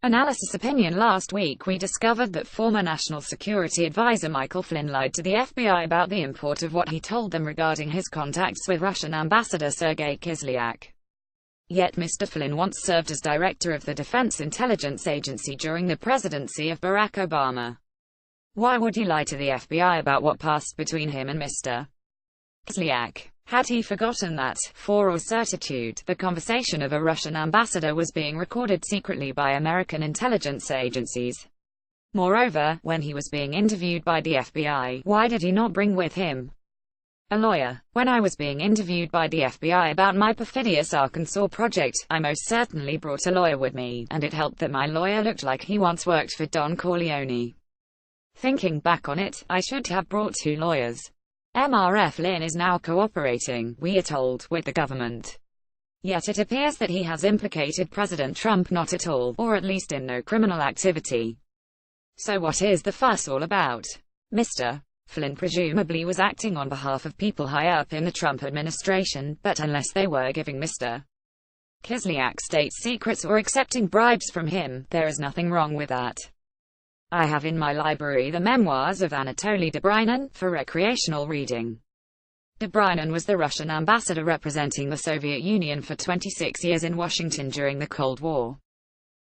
Analysis Opinion. Last week we discovered that former National Security Advisor Michael Flynn lied to the FBI about the import of what he told them regarding his contacts with Russian Ambassador Sergei Kislyak. Yet Mr. Flynn once served as director of the Defense Intelligence Agency during the presidency of Barack Obama. Why would he lie to the FBI about what passed between him and Mr. Kislyak? Had he forgotten that, for all certitude, the conversation of a Russian ambassador was being recorded secretly by American intelligence agencies? Moreover, when he was being interviewed by the FBI, why did he not bring with him a lawyer? When I was being interviewed by the FBI about my perfidious Arkansas project, I most certainly brought a lawyer with me, and it helped that my lawyer looked like he once worked for Don Corleone. Thinking back on it, I should have brought 2 lawyers. Mr. Flynn is now cooperating, we are told, with the government. Yet it appears that he has implicated President Trump not at all, or at least in no criminal activity. So what is the fuss all about? Mr. Flynn presumably was acting on behalf of people high up in the Trump administration, but unless they were giving Mr. Kislyak state secrets or accepting bribes from him, there is nothing wrong with that. I have in my library the memoirs of Anatoly Dobrynin, for recreational reading. Dobrynin was the Russian ambassador representing the Soviet Union for 26 years in Washington during the Cold War.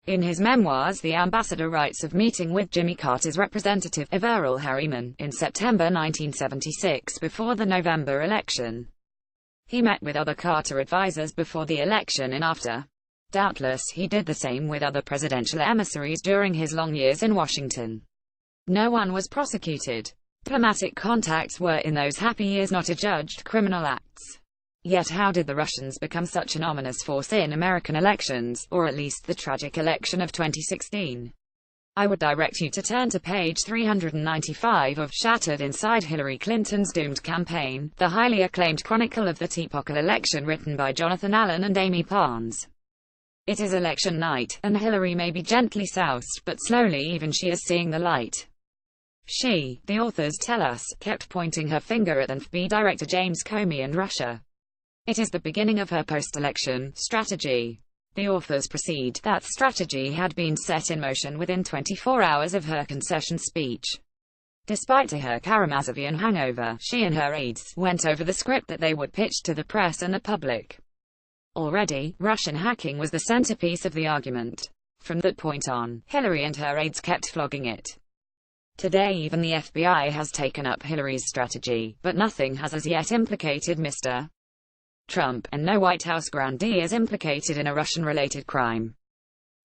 In his memoirs, the ambassador writes of meeting with Jimmy Carter's representative, Averell Harriman, in September 1976 before the November election. He met with other Carter advisors before the election and after. Doubtless, he did the same with other presidential emissaries during his long years in Washington. No one was prosecuted. Diplomatic contacts were in those happy years not adjudged criminal acts. Yet how did the Russians become such an ominous force in American elections, or at least the tragic election of 2016? I would direct you to turn to page 395 of Shattered Inside Hillary Clinton's Doomed Campaign, the highly acclaimed chronicle of the Teapockle election written by Jonathan Allen and Amy Parnes. It is election night, and Hillary may be gently soused, but slowly even she is seeing the light. She, the authors tell us, kept pointing her finger at FBI Director James Comey and Russia. It is the beginning of her post-election strategy. The authors proceed, that strategy had been set in motion within 24 hours of her concession speech. Despite her Karamazov hangover, she and her aides went over the script that they would pitch to the press and the public. Already, Russian hacking was the centerpiece of the argument. From that point on, Hillary and her aides kept flogging it. Today even the FBI has taken up Hillary's strategy, but nothing has as yet implicated Mr. Trump, and no White House grandee is implicated in a Russian-related crime.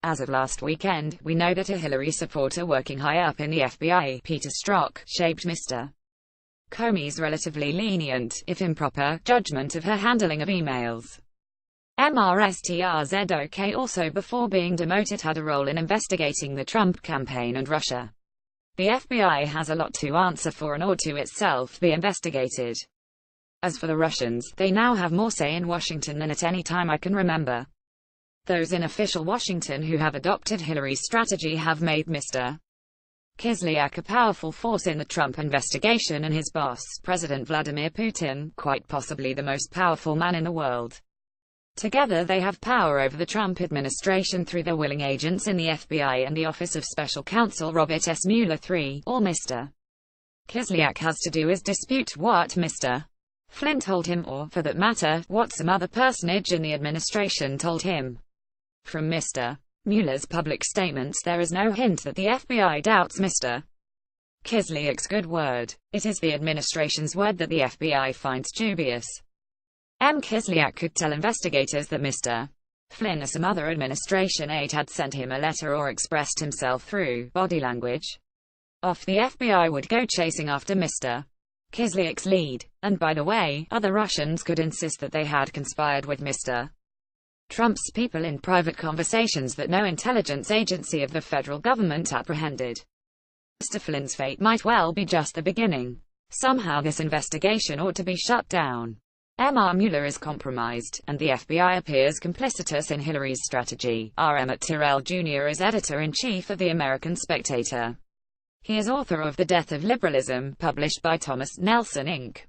As of last weekend, we know that a Hillary supporter working high up in the FBI, Peter Strzok, shaped Mr. Comey's relatively lenient, if improper, judgment of her handling of emails. Mr. Strzok also before being demoted had a role in investigating the Trump campaign and Russia. The FBI has a lot to answer for and ought to itself be investigated. As for the Russians, they now have more say in Washington than at any time I can remember. Those in official Washington who have adopted Hillary's strategy have made Mr. Kislyak a powerful force in the Trump investigation and his boss, President Vladimir Putin, quite possibly the most powerful man in the world. Together they have power over the Trump administration through their willing agents in the FBI and the Office of Special Counsel Robert S. Mueller III. All Mr. Kislyak has to do is dispute what Mr. Flynn told him or, for that matter, what some other personage in the administration told him. From Mr. Mueller's public statements there is no hint that the FBI doubts Mr. Kislyak's good word. It is the administration's word that the FBI finds dubious. Kislyak could tell investigators that Mr. Flynn or some other administration aide had sent him a letter or expressed himself through body language. Off the FBI would go chasing after Mr. Kislyak's lead. And by the way, other Russians could insist that they had conspired with Mr. Trump's people in private conversations that no intelligence agency of the federal government apprehended. Mr. Flynn's fate might well be just the beginning. Somehow this investigation ought to be shut down. Mueller is compromised, and the FBI appears complicitous in Hillary's strategy. Emmett Tyrrell Jr. is editor-in-chief of the American Spectator. He is author of The Death of Liberalism, published by Thomas Nelson Inc.